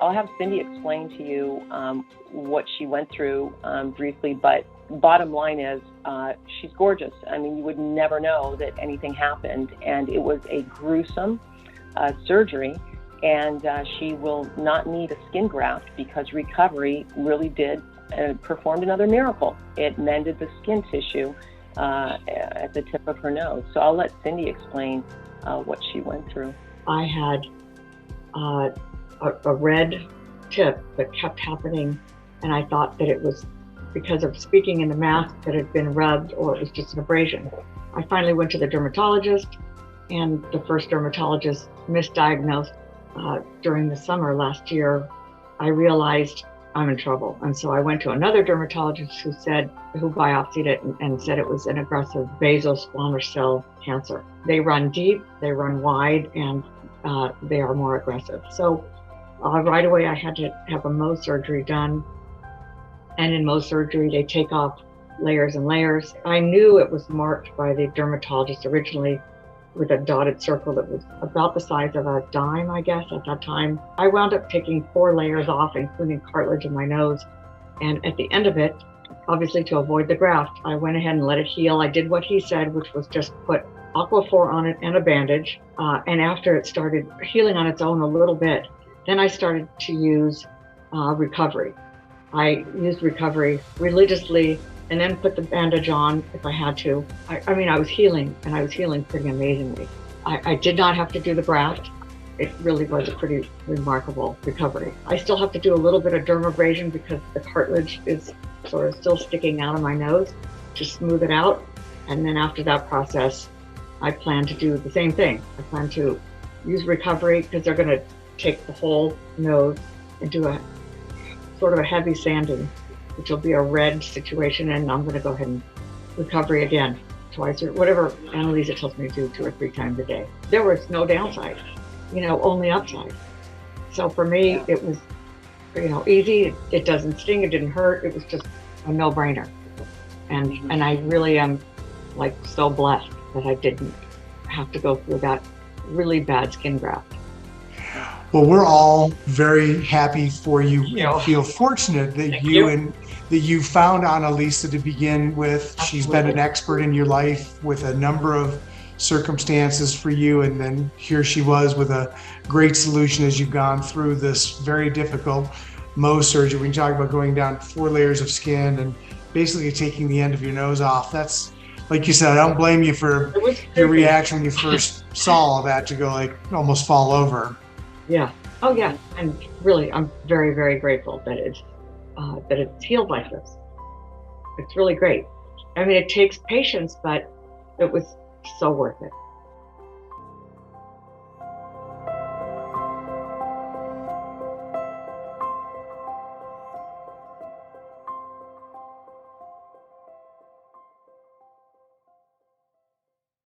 I'll have Cindy explain to you what she went through briefly, but bottom line is she's gorgeous. I mean, you would never know that anything happened, and it was a gruesome surgery, and she will not need a skin graft because recovery really did performed another miracle. It mended the skin tissue at the tip of her nose. So I'll let Cindy explain what she went through. I had a red tip that kept happening, and I thought that it was because of speaking in the mask that had been rubbed, or it was just an abrasion. I finally went to the dermatologist, and the first dermatologist misdiagnosed. During the summer last year, I realized I'm in trouble. And so I went to another dermatologist who biopsied it and said it was an aggressive basal squamous cell cancer. They run deep, they run wide, and they are more aggressive. So right away I had to have a Mohs surgery done. And in Mohs surgery, they take off layers and layers. I knew it was marked by the dermatologist originally with a dotted circle that was about the size of a dime, I guess, at that time. I wound up taking 4 layers off, including cartilage in my nose. And at the end of it, obviously to avoid the graft, I went ahead and let it heal. I did what he said, which was just put Aquaphor on it and a bandage. And after it started healing on its own a little bit, then I started to use recovery. I used recovery religiously, and then put the bandage on if I had to. I mean, I was healing, and I was healing pretty amazingly. I did not have to do the graft. It really was a pretty remarkable recovery. I still have to do a little bit of dermabrasion because the cartilage is sort of still sticking out of my nose to smooth it out. And then after that process, I plan to do the same thing. I plan to use recovery because they're gonna take the whole nose and do a sort of a heavy sanding, which will be a red situation, and I'm going to go ahead and recovery again twice or whatever Annaliza tells me to do 2 or 3 times a day. There was no downside, only upside. So for me, it was, easy. It doesn't sting. It didn't hurt. It was just a no-brainer. And I really am so blessed that I didn't have to go through that really bad skin graft. Well, we're all very happy for you. Feel fortunate that you found Annaliza to begin with. Absolutely. She's been an expert in your life with a number of circumstances for you, and then here she was with a great solution as you've gone through this very difficult Mohs surgery. We can talk about going down 4 layers of skin and basically taking the end of your nose off. That's, like you said, I don't blame you for your reaction when you first saw all that to go almost fall over. Yeah. Oh, yeah. And really, I'm very, very grateful that it's healed like this. It's really great. I mean, it takes patience, but it was so worth it.